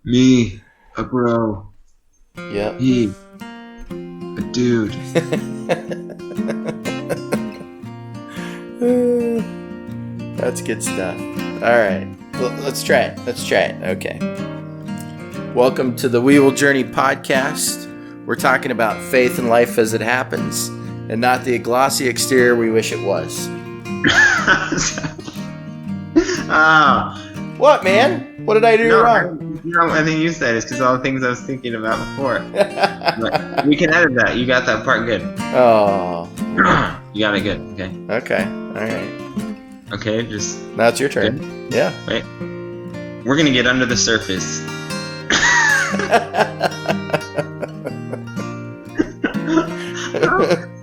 Me, a bro. Yep. He, a dude. That's good stuff. All right. Let's try it. Okay. Welcome to the We Will Journey podcast. We're talking about faith and life as it happens, and not the glossy exterior we wish it was. Oh. What, man? What did I do wrong? I think you said it's because all the things I was thinking about before. But we can edit that. You got that part good. Oh. You got it good. Okay. Okay. All right. Okay, just... Now it's your turn. Good? Yeah. Wait. We're going to get under the surface.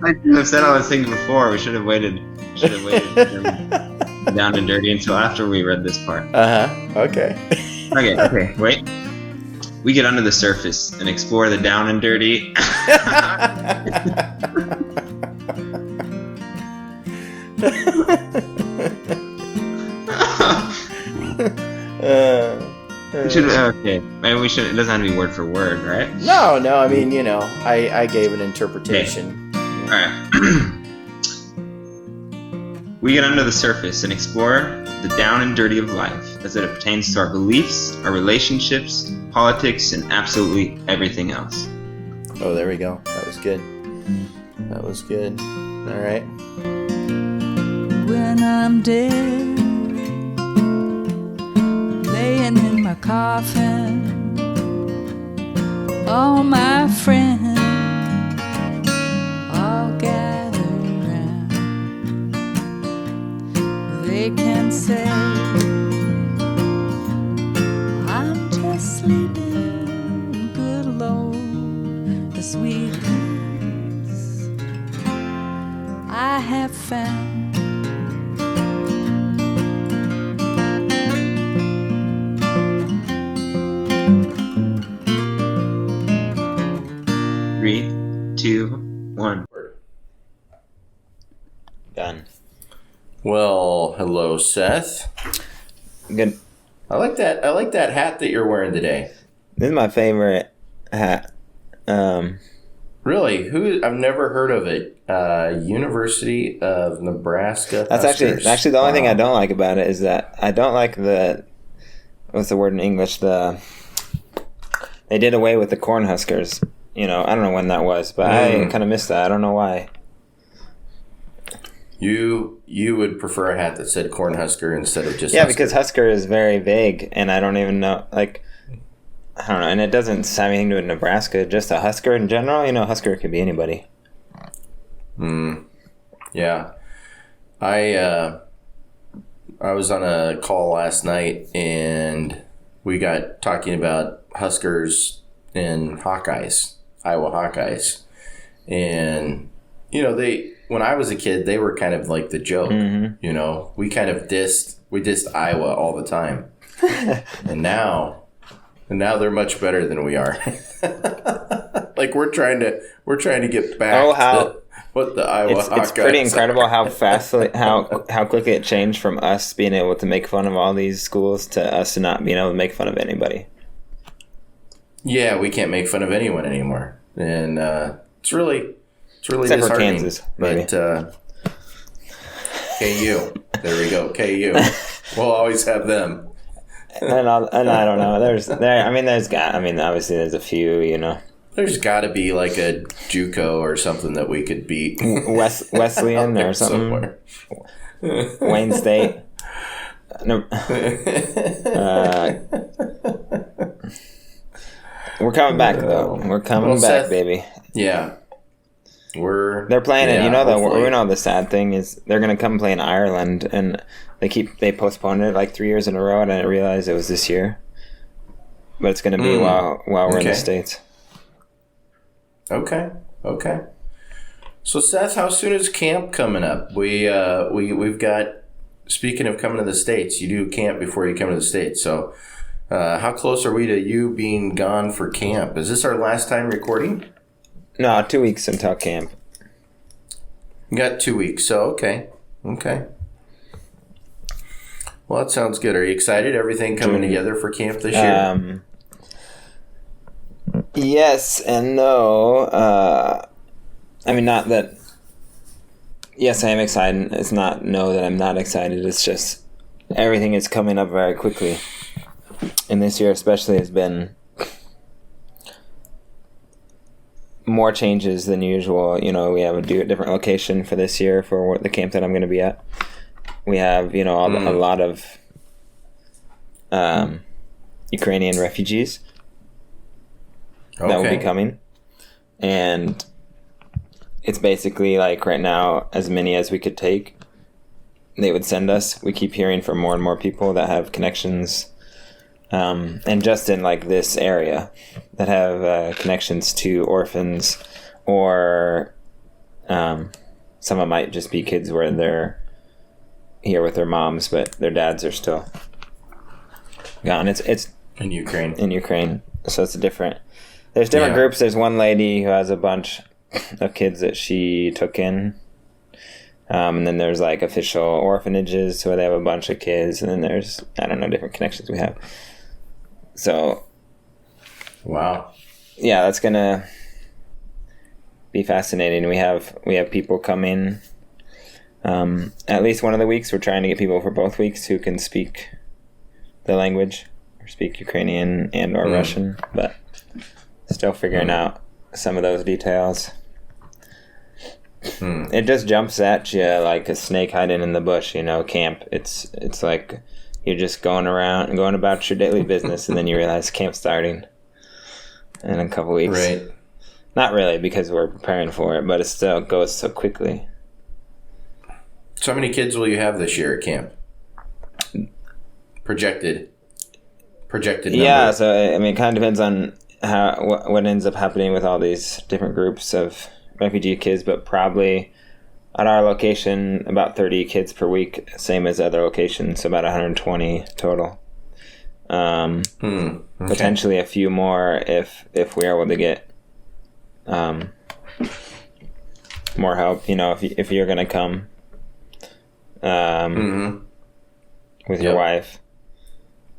I should have said all those things before. We should have waited down and dirty until after we read this part. Okay. Okay. Wait. We get under the surface and explore the down and dirty. Okay. Maybe we should. It doesn't have to be word for word, right? No. I mean, I gave an interpretation. Okay. All right. We get under the surface and explore the down and dirty of life as it pertains to our beliefs, our relationships, politics, and absolutely everything else. Oh, there we go. That was good. All right. When I'm dead, laying in my coffin, all my friends all gather round. They can say I'm just sleeping good alone, the sweet peace I have found. 3, 2, 1. Done. Well, hello, Seth. Good. I like that hat that you're wearing today. This is my favorite hat. Really? I've never heard of it. University of Nebraska. That's Huskers. actually the only thing I don't like about it is that I don't like what's the word in English? They did away with the Cornhuskers. I don't know when that was, but I kind of missed that. I don't know why. You would prefer a hat that said Cornhusker instead of just yeah, Husker. because Husker is very vague, and I don't even know. Like, I don't know, and it doesn't have anything to do with Nebraska. Just a Husker in general. Husker could be anybody. Yeah, I was on a call last night, and we got talking about Huskers and Hawkeyes, Iowa Hawkeyes, and when I was a kid, they were kind of like the joke. Mm-hmm. We kind of dissed Iowa all the time, and now they're much better than we are. Like we're trying to get back to what the Iowa Hawkeyes it's pretty incredible how fast, how quickly it changed from us being able to make fun of all these schools to us not being able to make fun of anybody. Yeah, we can't make fun of anyone anymore, and it's really except for disheartening. Kansas, maybe. But KU, there we go. KU, we'll always have them. And I don't know. Obviously there's a few. There's got to be like a JUCO or something that we could beat. Wesleyan or something. Somewhere. Wayne State. No. We're coming back though. We're coming back, Seth, baby. Yeah. They're playing it. The sad thing is they're gonna come play in Ireland, and they postponed it like 3 years in a row, and I didn't realize it was this year. But it's gonna be while we're in the States. Okay. So Seth, how soon is camp coming up? We've got. Speaking of coming to the States, you do camp before you come to the States. So, how close are we to you being gone for camp? Is this our last time recording? No, 2 weeks until camp. You got 2 weeks, so okay. Well, that sounds good. Are you excited? Everything coming together for camp this year? Yes and no. I mean, not that. Yes, I am excited. It's not no that I'm not excited. It's just everything is coming up very quickly. And this year especially has been more changes than usual. You know, we have a different location for this year for the camp that I'm going to be at. We have, you know, a lot of Ukrainian refugees that will be coming. And it's basically like right now, as many as we could take, they would send us. We keep hearing from more and more people that have connections, and just in like this area, that have connections to orphans, or some of them might just be kids where they're here with their moms, but their dads are still gone. It's in Ukraine. In Ukraine, so it's different. There's different groups. There's one lady who has a bunch of kids that she took in. And then there's like official orphanages where they have a bunch of kids. And then there's, I don't know, different connections we have. So. Wow. Yeah, that's going to be fascinating. We have people coming at least one of the weeks. We're trying to get people for both weeks who can speak the language or speak Ukrainian and or Russian, but still figuring out some of those details. It just jumps at you like a snake hiding in the bush, you know, camp. It's like you're just going around and going about your daily business, and then you realize camp's starting in a couple weeks. Right. Not really, because we're preparing for it, but it still goes so quickly. So how many kids will you have this year at camp? Projected number. Yeah, so I mean, it kind of depends on what ends up happening with all these different groups of refugee kids, but probably at our location about 30 kids per week, same as other locations, so about 120 total. Potentially a few more if we're able to get more help. You know, if you're gonna come with your wife,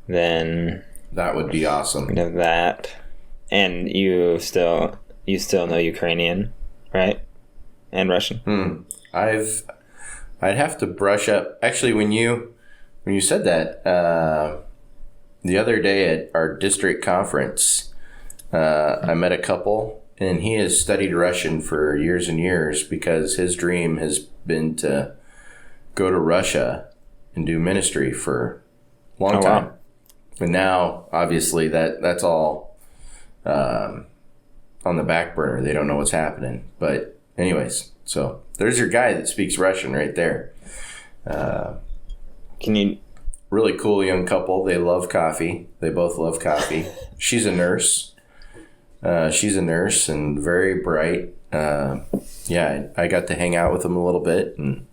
then that would be awesome. That, and you still know Ukrainian, right? And Russian. I'd have to brush up. Actually, when you said that the other day at our district conference, I met a couple, and he has studied Russian for years and years because his dream has been to go to Russia and do ministry for a long time. Wow. And now, obviously, that's all on the back burner. They don't know what's happening. But anyways, so there's your guy that speaks Russian right there. Really cool young couple. They love coffee. They both love coffee. She's a nurse. And very bright. I got to hang out with them a little bit, and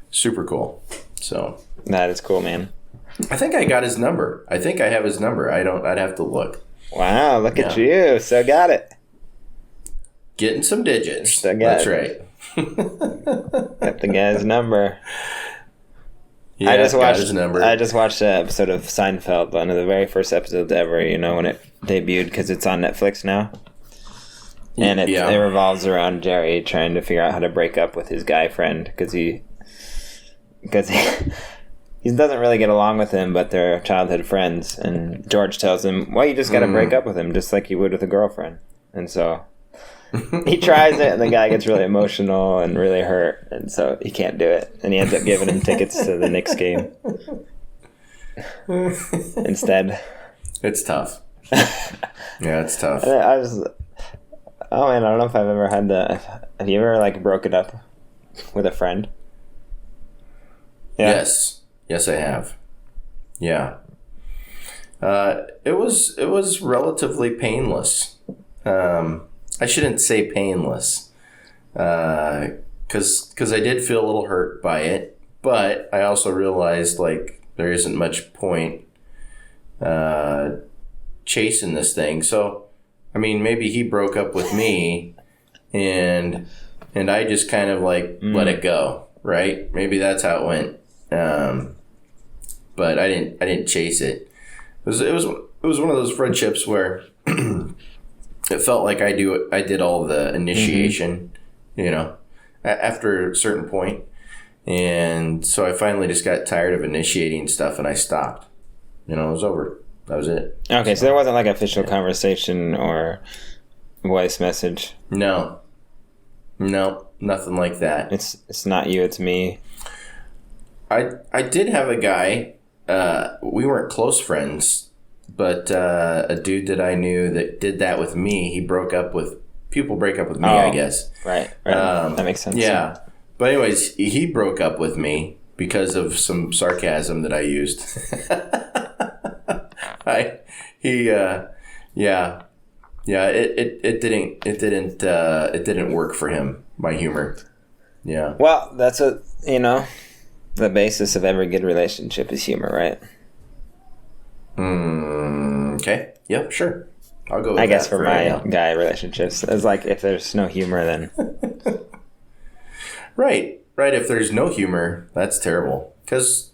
super cool. So that is cool, man. I think I got his number. I think I have his number. I'd have to look. Wow, look at you. So got it. Getting some digits. That's right. Got the guy's number. Yeah, I just watched his number. I just watched an episode of Seinfeld, one of the very first episodes ever, you know, when it debuted, because it's on Netflix now. And it revolves around Jerry trying to figure out how to break up with his guy friend, because he doesn't really get along with him, but they're childhood friends. And George tells him, well, you just got to break up with him, just like you would with a girlfriend. And so he tries it, and the guy gets really emotional and really hurt, and so he can't do it. And he ends up giving him tickets to the Knicks game instead. It's tough. Yeah, it's tough. I don't know if I've ever had have you ever like broken up with a friend? Yeah. Yes, I have. Yeah. It was relatively painless. I shouldn't say painless, because I did feel a little hurt by it, but I also realized like there isn't much point chasing this thing. So, I mean, maybe he broke up with me, and I just kind of like let it go, right? Maybe that's how it went. But I didn't chase it. It was one of those friendships where it felt like I did all the initiation, after a certain point. And so I finally just got tired of initiating stuff and I stopped. It was over. That was it. Okay, so there wasn't like official conversation or voice message. No, nothing like that. It's not you, it's me. I did have a guy, we weren't close friends, but a dude that I knew that did that with me. People break up with me, I guess. Right. That makes sense. Yeah. But anyways, he broke up with me because of some sarcasm that I used. It didn't work for him, my humor. Yeah. Well, that's the basis of every good relationship is humor, right? Okay. Yep, sure. I'll go with that. I guess for my right guy relationships, it's like if there's no humor, then... Right. If there's no humor, that's terrible. Because,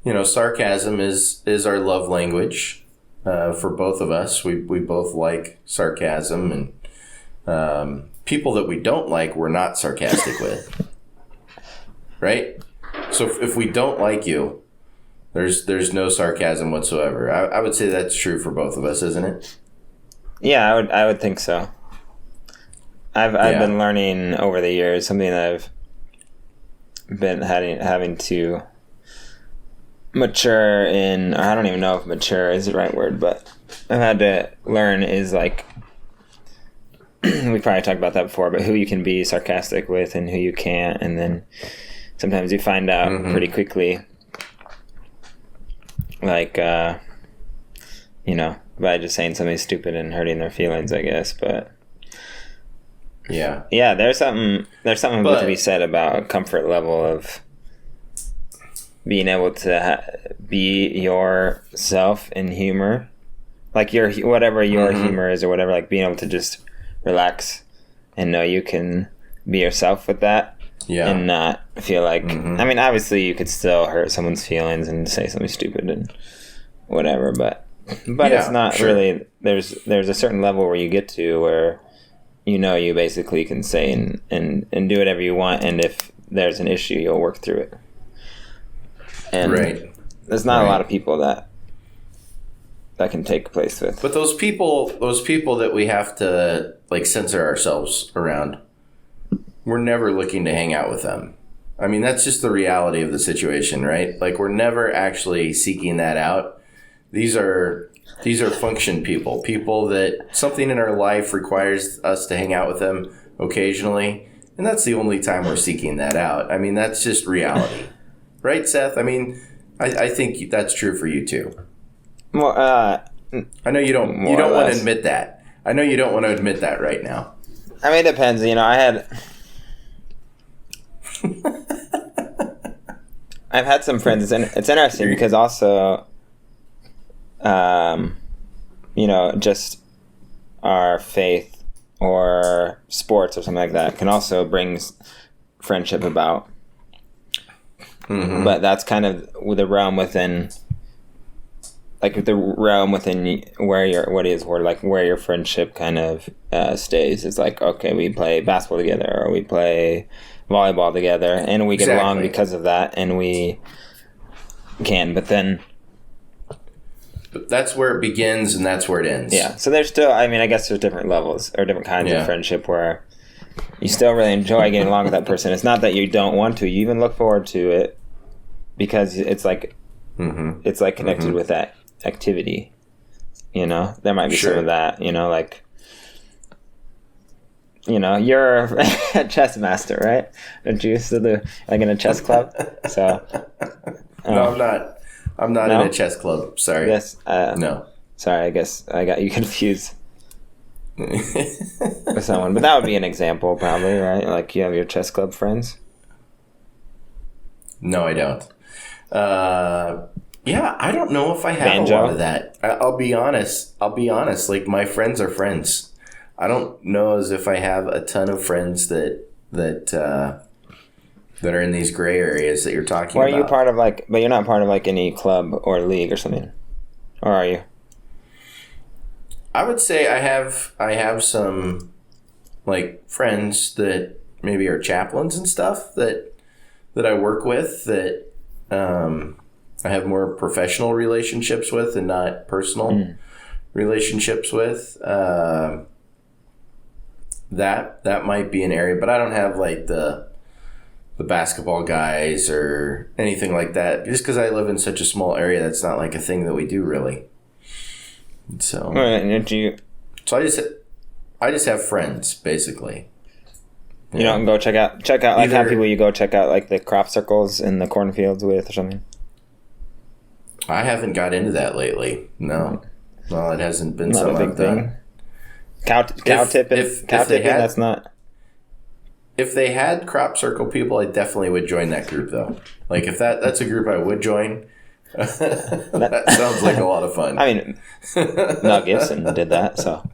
sarcasm is our love language for both of us. We both like sarcasm, and people that we don't like, we're not sarcastic with. Right? So if we don't like you, there's no sarcasm whatsoever. I would say that's true for both of us, isn't it? Yeah, I would think so. I've been learning over the years something that I've been having to mature in. I don't even know if mature is the right word, but I've had to learn is like we probably talked about that before, but who you can be sarcastic with and who you can't, and then sometimes you find out pretty quickly, like by just saying something stupid and hurting their feelings, I guess, but. Yeah, there's something good to be said about a comfort level of being able to be yourself in humor, like whatever your humor is or whatever, like being able to just relax and know you can be yourself with that, and not feel like. I mean, obviously you could still hurt someone's feelings and say something stupid and whatever, but it's not really. There's a certain level where you get to where. You basically can say and do whatever you want, and if there's an issue, you'll work through it. And there's not a lot of people that can take place with. But those people that we have to censor ourselves around, we're never looking to hang out with them. I mean, that's just the reality of the situation, right? Like, we're never actually seeking that out. These are function people that something in our life requires us to hang out with them occasionally. And that's the only time we're seeking that out. I mean, that's just reality. Right, Seth? I mean, I think that's true for you too. Well, I know you don't want to admit that. I know you don't want to admit that right now. I mean, it depends. I've had some friends. It's interesting because also... just our faith or sports or something like that can also bring friendship about. But that's kind of the realm within, where your friendship kind of stays. It's like, okay, we play basketball together or we play volleyball together and we get along because of that, and we can, but then... That's where it begins and that's where it ends. Yeah. So there's still, I guess there's different levels or different kinds of friendship where you still really enjoy getting along with that person. It's not that you don't want to. You even look forward to it because it's like, it's like connected with that activity. There might be some of that, you're a chess master, right? Don't you used to do in a chess club? So. No, I'm not. I'm not in a chess club. Sorry. Yes. No. Sorry, I guess I got you confused with someone. But that would be an example, probably, right? Like you have your chess club friends? No, I don't. I don't know if I have a lot of that. I'll be honest. Like, my friends are friends. I don't know as if I have a ton of friends that are in these gray areas that you're talking about. Are you part of but you're not part of any club or league or something? Or are you? I would say I have some like friends that maybe are chaplains and stuff that I work with that I have more professional relationships with and not personal relationships with. That might be an area, but I don't have like the basketball guys or anything like that. Just because I live in such a small area, that's not like a thing that we do really. So, so I just have friends basically. You don't go check out like how people you go check out like the crop circles in the cornfields with or something. I haven't got into that lately. No, well, it hasn't been not so a big thing. Cow tipping. That's not. If they had crop circle people, I definitely would join that group though. Like if that's a group I would join. That sounds like a lot of fun. I mean, Mel Gibson did that, so.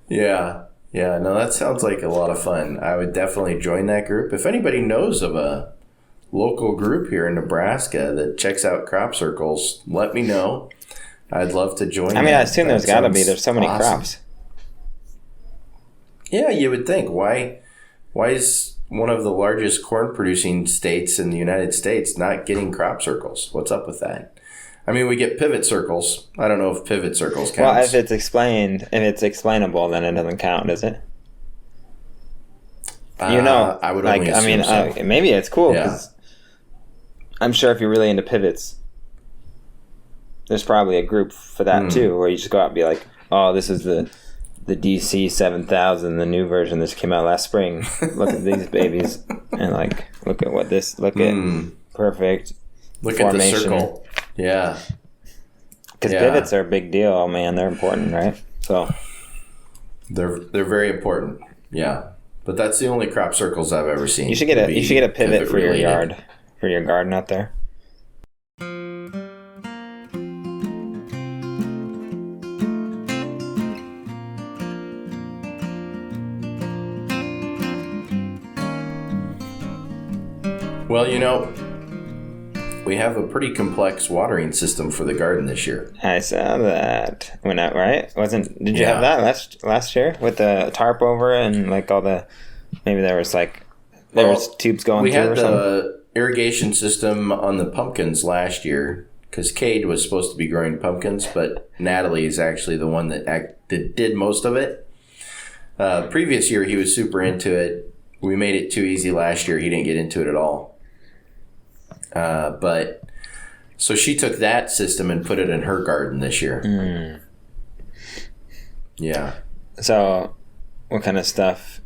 Yeah, no, that sounds like a lot of fun. I would definitely join that group. If anybody knows of a local group here in Nebraska that checks out crop circles, let me know. I'd love to join. I mean, I assume there's got to be. There's so many crops. Yeah, you would think. Why is one of the largest corn-producing states in the United States not getting crop circles? What's up with that? I mean, we get pivot circles. I don't know if pivot circles counts. Well, if it's explainable, then it doesn't count, does it? I would only assume so. Maybe it's cool because I'm sure if you're really into pivots, there's probably a group for that too, where you just go out and be like, "Oh, this is the DC 7000, the new version that came out last spring. Look at these babies, and like, look at perfect. Look formation. At the circle, yeah. Because pivots are a big deal. Oh man, they're important, right? So they're very important. Yeah, but that's the only crop circles I've ever seen. You should get a pivot for your yard, for your garden out there. Well, we have a pretty complex watering system for the garden this year. I saw that. Went out, right? Did you have that last year with the tarp over it and like all the? Maybe there was tubes going through or something. We had the irrigation system on the pumpkins last year because Cade was supposed to be growing pumpkins, but Natalie is actually the one that did most of it. Previous year, he was super into it. We made it too easy last year. He didn't get into it at all. But so she took that system and put it in her garden this year. Yeah. So what kind of stuff,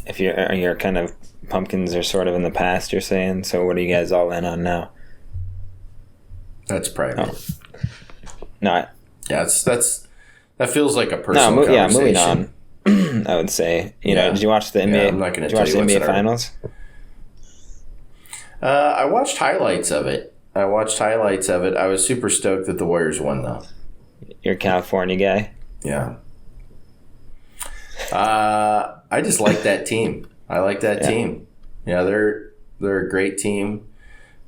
if your kind of pumpkins are sort of in the past, you're saying, so what are you guys all in on now? That's private. Oh. No. That feels like a personal conversation. Yeah, moving on. I would say, did you watch the NBA? I'm not going to tell you. Did you watch the NBA finals? I watched highlights of it. I was super stoked that the Warriors won, though. You're a California guy? Yeah. I just like that team. I like that team. Yeah, they're a great team.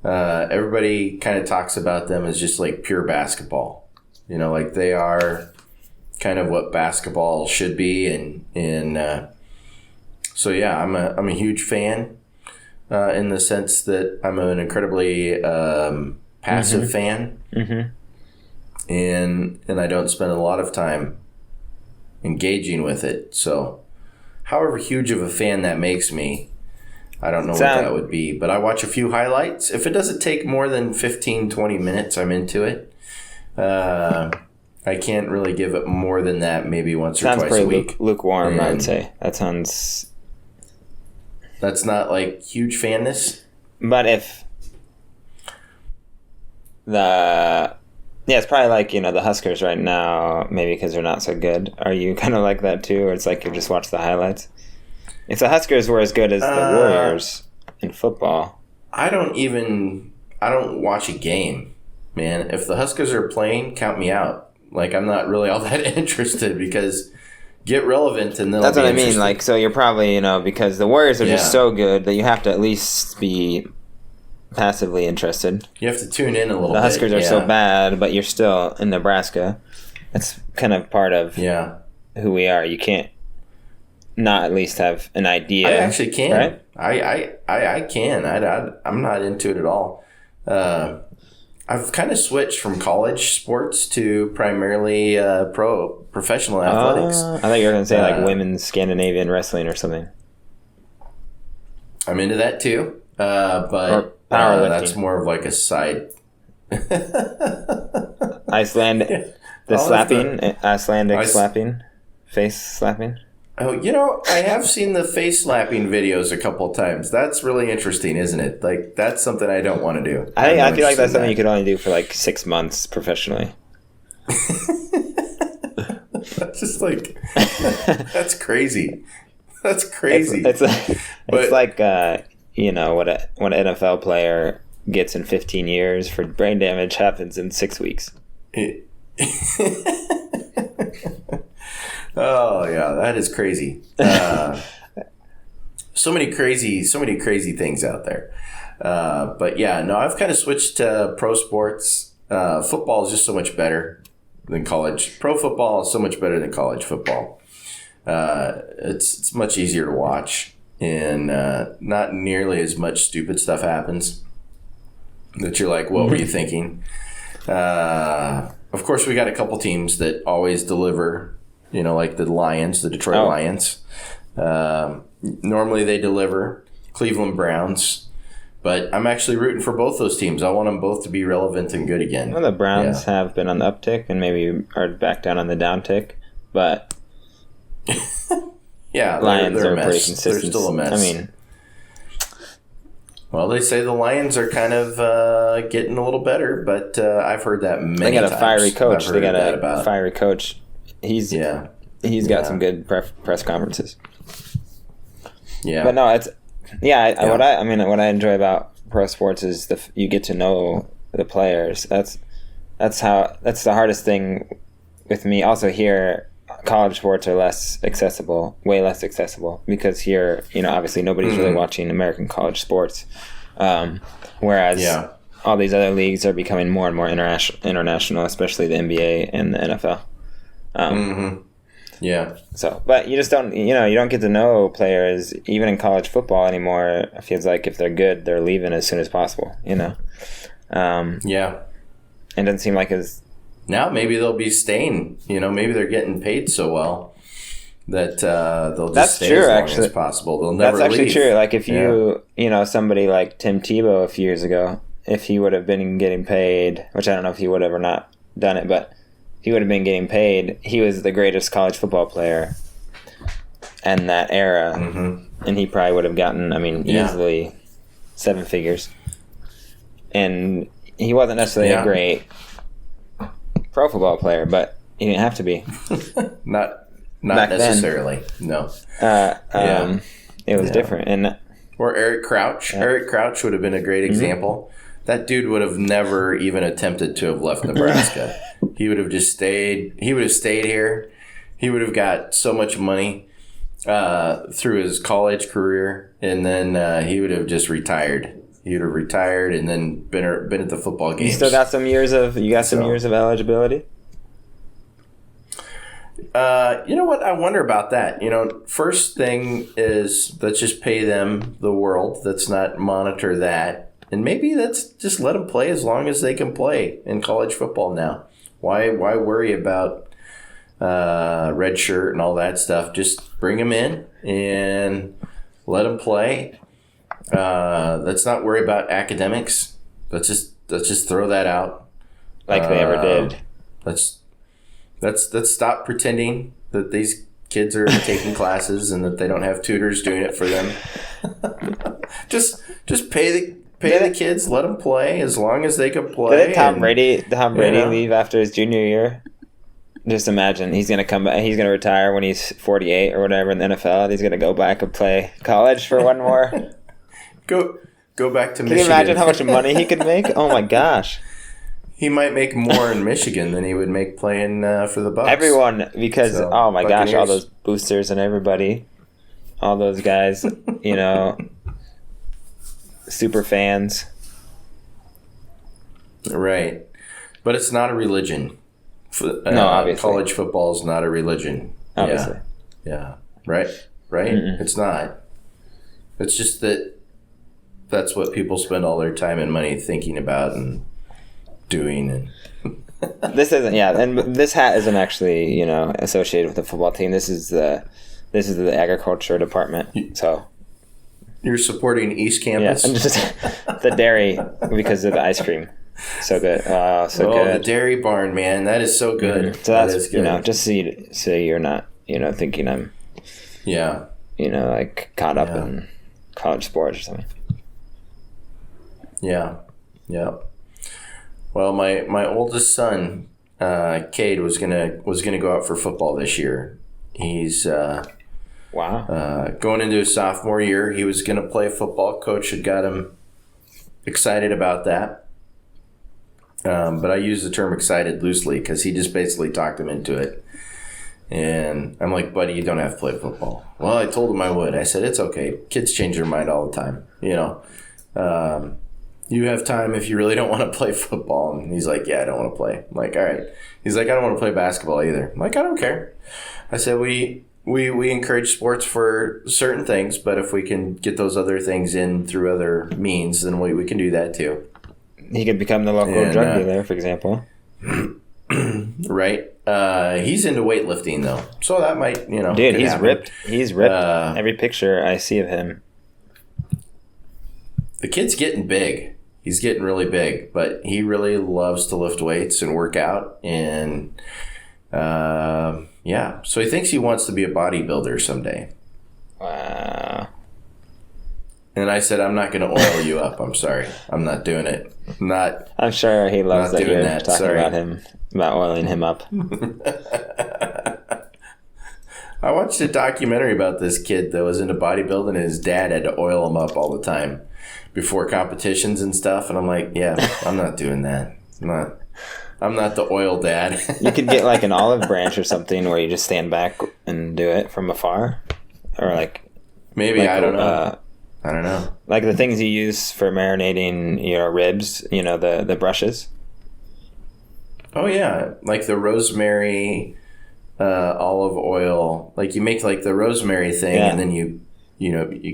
Everybody kind of talks about them as just like pure basketball. Like they are kind of what basketball should be, and so yeah, I'm a huge fan. In the sense that I'm an incredibly passive fan, and I don't spend a lot of time engaging with it. So, however huge of a fan that makes me, I don't know what that would be. But I watch a few highlights. If it doesn't take more than 15, 20 minutes, I'm into it. I can't really give it more than that, maybe once or twice a week. Lukewarm, I'd say. That sounds... That's not like huge fanness. But if it's probably like, the Huskers right now, maybe because they're not so good. Are you kind of like that too? Or it's like you just watch the highlights? If the Huskers were as good as the Warriors in football. I don't watch a game, man. If the Huskers are playing, count me out. Like, I'm not really all that interested because... Get relevant and then that's what I mean. Like, so you're probably, because the Warriors are just so good that you have to at least be passively interested. You have to tune in a little bit. The Huskers are so bad, but you're still in Nebraska. It's kind of part of who we are. You can't not at least have an idea. I actually can. Right? I can. I'm not into it at all. I've kind of switched from college sports to primarily professional athletics. I thought you were going to say like women's Scandinavian wrestling or something. I'm into that too, but that's more of like a side. Icelandic slapping, face slapping. Oh, I have seen the face slapping videos a couple of times. That's really interesting, isn't it? Like, that's something I don't want to do. I feel like that's something you could only do for like 6 months professionally. That's just like, that's crazy. That's crazy. It's like what an NFL player gets in 15 years for brain damage happens in 6 weeks. Oh yeah, that is crazy. So many crazy things out there. But yeah, no, I've kind of switched to pro sports. Football is just so much better than college. Pro football is so much better than college football. It's much easier to watch, and not nearly as much stupid stuff happens that you're like, what were you thinking? Of course, we got a couple teams that always deliver, like the Lions, the Detroit Lions. Normally they deliver. Cleveland Browns. But I'm actually rooting for both those teams. I want them both to be relevant and good again. Well, the Browns have been on the uptick and maybe are back down on the downtick, but Lions they're are a mess. pretty consistent. They're still a mess. I mean, well, they say the Lions are kind of getting a little better, but I've heard that many times. They got a fiery coach. Fiery coach. He's got some good press conferences. Yeah, but no, it's what I enjoy about pro sports is you get to know the players. That's the hardest thing with me. Also here, college sports are way less accessible because here, obviously nobody's really watching American college sports, whereas all these other leagues are becoming more and more international, especially the NBA and the NFL. Yeah. So, but you just don't, you don't get to know players even in college football anymore. It feels like if they're good, they're leaving as soon as possible. And it doesn't seem like it's. Now maybe they'll be staying. Maybe they're getting paid so well that they'll just stay as long as possible. They'll never leave. That's actually true. Like if you somebody like Tim Tebow a few years ago, if he would have been getting paid, which I don't know if he would have or not done it, but he would have been getting paid. He was the greatest college football player in that era, and he probably would have gotten, easily 7 figures. And he wasn't necessarily a great pro football player, but he didn't have to be. Not necessarily. No. It was different. Or Eric Crouch. Yeah. Eric Crouch would have been a great example. That dude would have never even attempted to have left Nebraska. He would have just stayed. He would have stayed here. He would have got so much money through his college career, and then he would have just retired. He would have retired and then been at the football games. You still got some years of years of eligibility? You know what? I wonder about that. First thing is let's just pay them the world. Let's not monitor that. And maybe let's just let them play as long as they can play in college football now. Why worry about red shirt and all that stuff? Just bring them in and let them play. Let's not worry about academics. Let's just throw that out. Like they ever did. Let's stop pretending that these kids are taking classes and that they don't have tutors doing it for them. just pay the kids, let them play as long as they can play. Did Tom Brady leave after his junior year? Just imagine he's gonna come back. He's gonna retire when he's 48 or whatever in the NFL. And he's gonna go back and play college for one more. Go back to Michigan. Can you imagine how much money he could make? Oh my gosh. He might make more in Michigan than he would make playing for the Bucs. Everyone, because oh my gosh, all those boosters and everybody, all those guys, super fans. Right. But it's not a religion. No, obviously. College football is not a religion. Obviously. Yeah. Right? Mm-mm. It's not. It's just that's what people spend all their time and money thinking about and doing. And this isn't, and this hat isn't actually, associated with the football team. This is the agriculture department. So you're supporting East Campus? Yeah, just the dairy because of the ice cream. So good. Good. The dairy barn, man. That is so good. Mm-hmm. So that's good. Just so you're not, thinking I'm, like caught up in college sports or something. Yeah. Well, my oldest son, Cade, was gonna go out for football this year. He's going into his sophomore year. He was gonna play football. Coach had got him excited about that. But I use the term excited loosely because he just basically talked him into it. And I'm like, buddy, you don't have to play football. Well, I told him I would. I said, it's okay. Kids change their mind all the time. You have time if you really don't want to play football. And he's like, yeah, I don't want to play. I'm like, all right. He's like, I don't want to play basketball either. I'm like, I don't care. I said, we encourage sports for certain things, but if we can get those other things in through other means, then we can do that too. He could become the local drug dealer, for example. Right. He's into weightlifting though, so that might Dude, he's happen. Ripped. He's ripped. Every picture I see of him. The kid's getting big. He's getting really big, but he really loves to lift weights and work out, and so he thinks he wants to be a bodybuilder someday. Wow. And I said, I'm not going to oil you up. I'm sorry. I'm not doing it. I'm sure he loves that you're talking about oiling him up. I watched a documentary about this kid that was into bodybuilding, and his dad had to oil him up all the time before competitions and stuff. And I'm like, yeah, I'm not doing that. I'm not the oil dad. You could get like an olive branch or something where you just stand back and do it from afar. Or like... Maybe, I don't know. I don't know. Like the things you use for marinating your ribs, the brushes. Oh, yeah. Like the rosemary, olive oil. Like you make like the rosemary thing and then you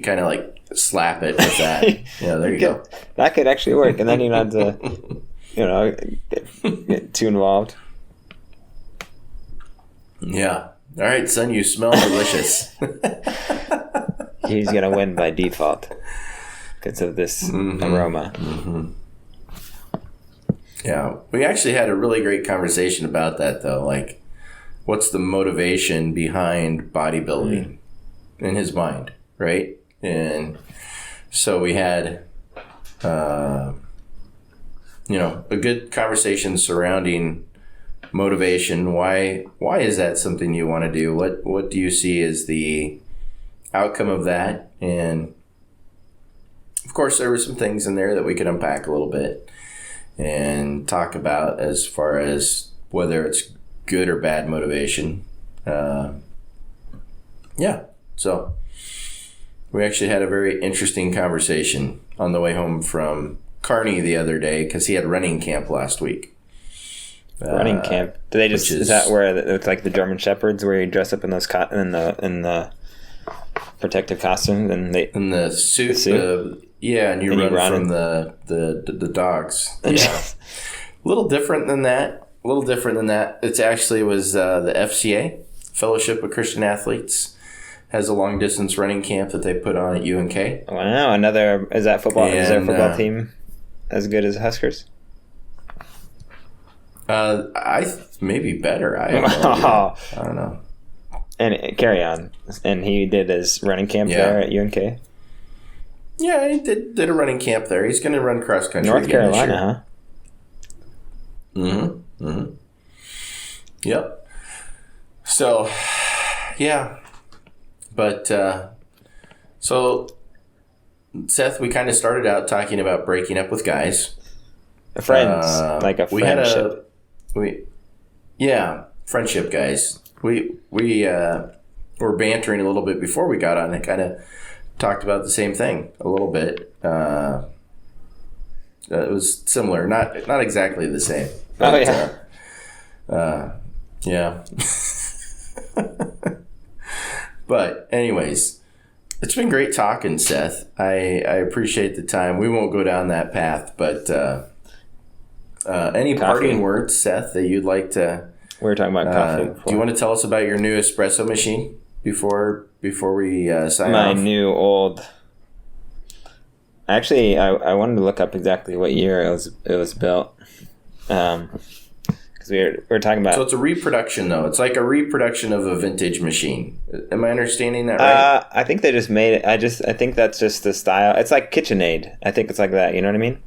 kind of like slap it with that. Yeah, there you go. That could actually work. And then you don't have to, get too involved. Yeah. All right, son, you smell delicious. He's going to win by default because of this aroma. Mm-hmm. Yeah. We actually had a really great conversation about that, though. Like, what's the motivation behind bodybuilding in his mind, right? And so we had, a good conversation surrounding motivation. Why is that something you want to do? What do you see as the outcome of that? And of course there were some things in there that we could unpack a little bit and talk about as far as whether it's good or bad motivation. So we actually had a very interesting conversation on the way home from Kearney the other day because he had running camp last week. Running camp? Do they just is that where it's like the German Shepherds where you dress up in those in the protective costume and in the suit? And you run from the dogs. Yeah, a little different than that. It actually was the FCA, Fellowship of Christian Athletes, has a long distance running camp that they put on at UNK. Wow, is that football? Is their football team as good as Huskers? Maybe better. I don't know. And carry on. And he did his running camp there at UNK? Yeah, he did a running camp there. He's going to run cross country. North Carolina, huh? Mm-hmm. Yep. So, yeah. But, so, Seth, we kind of started out talking about breaking up with guys. Friends, like a friendship. Friendship, guys. We were bantering a little bit before we got on and kind of talked about the same thing a little bit. It was similar, not exactly the same. But, Yeah. But anyways, it's been great talking, Seth. I appreciate the time. We won't go down that path, but any parting words, Seth, that you'd like to... We were talking about coffee before. Do you want to tell us about your new espresso machine before we sign My off? My new old... Actually, I wanted to look up exactly what year it was built. Because we were talking about... So it's a reproduction, though. It's like a reproduction of a vintage machine. Am I understanding that right? I think they just made it. I think that's just the style. It's like KitchenAid. I think it's like that. You know what I mean?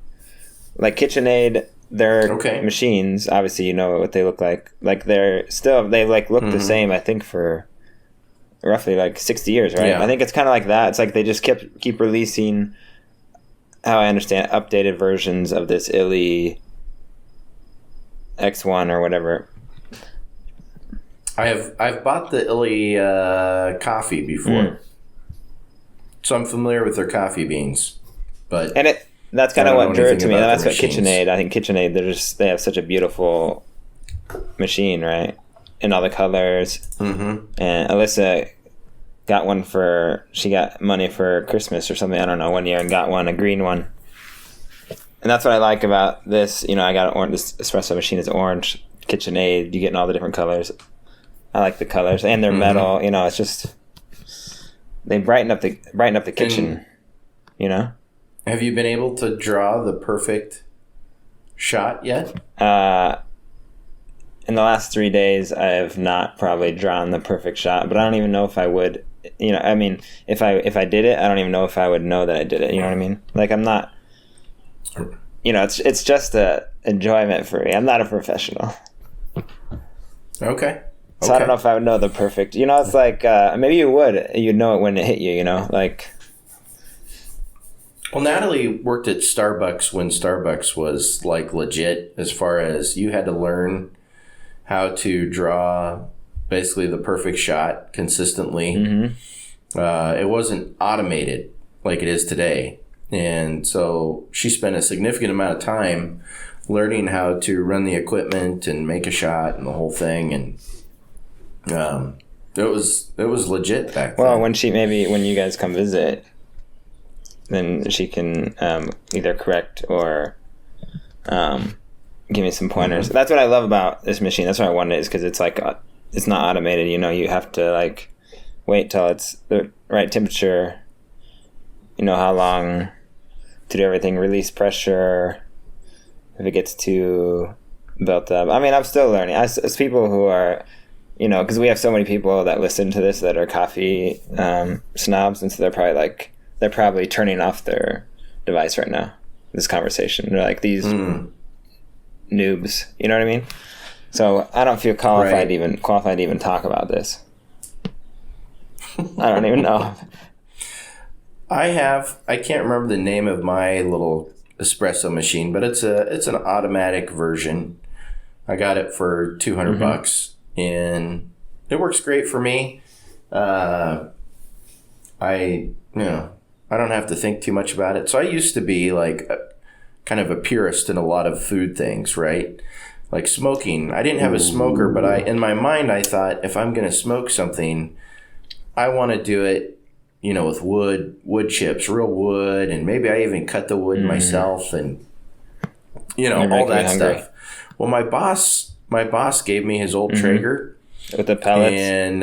Like KitchenAid, their machines, obviously you know what they look like. Like they like look the same, I think, for roughly like 60 years, right? Yeah. I think it's kind of like that. It's like they just keep releasing, how I understand, updated versions of this Illy X1 or whatever. I've bought the Illy coffee before, so I'm familiar with their coffee beans. But that's kind of what drew it to me. That's what KitchenAid. I think KitchenAid. They have such a beautiful machine, right? In all the colors. Mm-hmm. And Alyssa got one she got money for Christmas or something. I don't know, one year, and got a green one. And that's what I like about this. You know, I got an orange. This espresso machine is orange. KitchenAid. You get in all the different colors. I like the colors, and they're metal. You know, it's just they brighten up the kitchen. You know. Have you been able to draw the perfect shot yet? In the last 3 days, I have not probably drawn the perfect shot, but I don't even know if I would. You know, I mean, if I did it, I don't even know if I would know that I did it. You know what I mean? Like, I'm not. You know, it's just a enjoyment for me. I'm not a professional. Okay. So I don't know if I would know the perfect. You know, it's like maybe you would. You'd know it when it hit you. You know, like. Well, Natalie worked at Starbucks when Starbucks was like legit, as far as you had to learn how to draw basically the perfect shot consistently. Mm-hmm. It wasn't automated like it is today. And so she spent a significant amount of time learning how to run the equipment and make a shot and the whole thing. And it was legit back then. Well, when you guys come visit, then she can either correct or give me some pointers. Mm-hmm. That's what I love about this machine. That's what I wanted, is because it's like it's not automated. You know, you have to like wait till it's the right temperature. You know how long to do everything, release pressure if it gets too built up. I mean, I'm still learning. As people who are, you know, because we have so many people that listen to this that are coffee snobs, and so they're probably turning off their device right now, this conversation. They're like, these noobs, you know what I mean? So I don't feel qualified to even talk about this. I don't even know. I can't remember the name of my little espresso machine, but it's an automatic version. I got it for $200 and it works great for me. I don't have to think too much about it. So I used to be like kind of a purist in a lot of food things, right? Like smoking. I didn't have a smoker, but in my mind, I thought, if I'm going to smoke something, I want to do it, you know, with wood chips, real wood, and maybe I even cut the wood myself, and you know, all that stuff. Well, my boss gave me his old Traeger with the pellets, and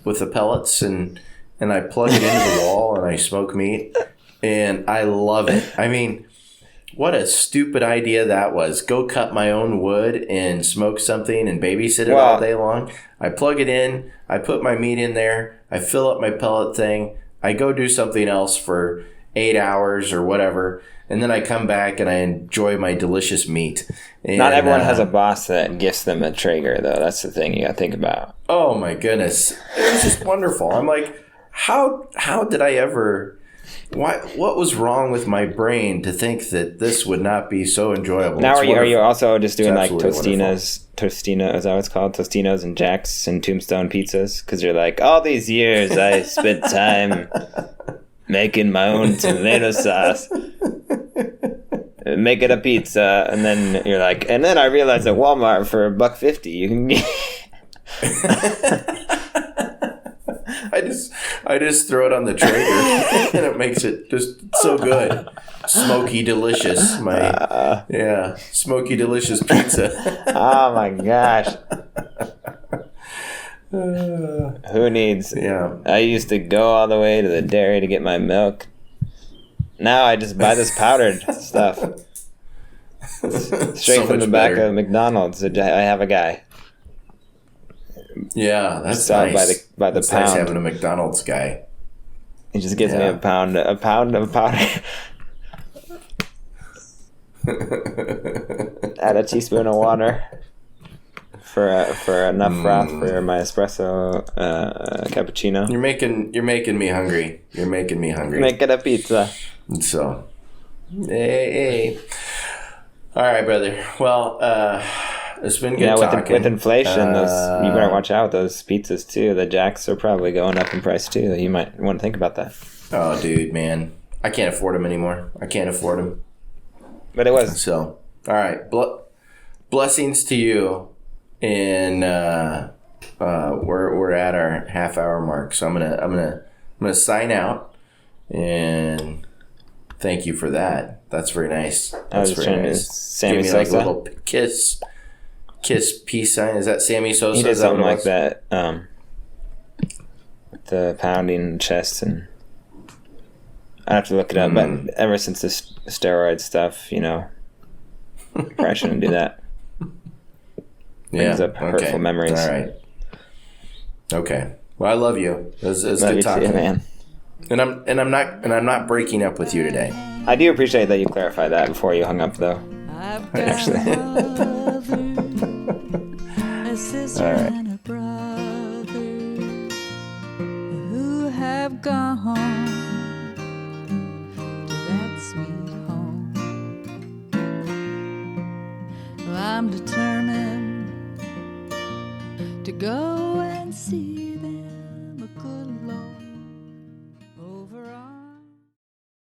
with the pellets, and I plug it into the wall and I smoke meat, and I love it. I mean, what a stupid idea that was. Go cut my own wood and smoke something and babysit it all day long. I plug it in, I put my meat in there, I fill up my pellet thing, I go do something else for 8 hours or whatever, and then I come back and I enjoy my delicious meat. And, not everyone has a boss that gifts them a Traeger, though. That's the thing you got to think about. Oh my goodness. It was just wonderful. I'm like, how did I ever... What was wrong with my brain to think that this would not be so enjoyable? Now are you also just doing like Tostino, is that what it's called? Tostinos and Jacks and Tombstone pizzas? Because you're like, all these years I spent time making my own tomato sauce. make it a pizza, and then you're like, and then I realized at Walmart for $1.50 you can get. I just throw it on the Traeger and it makes it just so good. Smoky delicious. Smoky delicious pizza. Oh my gosh. Who needs? Yeah. I used to go all the way to the dairy to get my milk. Now I just buy this powdered stuff. Straight from the back of McDonald's. I have a guy. Yeah, that's Sell nice. by the it's pound. Nice having a McDonald's guy. He just gives me a pound of powder. Add a teaspoon of water for enough froth for my espresso cappuccino. You're making me hungry. Make it a pizza. So, hey. All right, brother. Well, it's been good talking. With inflation, you better watch out with those pizzas too. The Jacks are probably going up in price too. You might want to think about that. Oh, dude, man, I can't afford them anymore. But it was so. All right, blessings to you, and we're at our half-hour mark. So I'm gonna sign out, and thank you for that. That's very nice. I was just trying to Sammy Give me Sosa. like a little kiss peace sign. Is that Sammy Sosa? He did something like that. The pounding chest, and I have to look it up. But ever since the steroid stuff, probably shouldn't do that. Brings up hurtful memories. All right. Okay. Well, I love you. It was Love good you talking, too, man. And I'm not breaking up with you today. I do appreciate that you clarified that before you hung up, though. I've got Actually. a mother, a sister, All right. and a brother who have gone to that sweet home. Well, I'm determined to go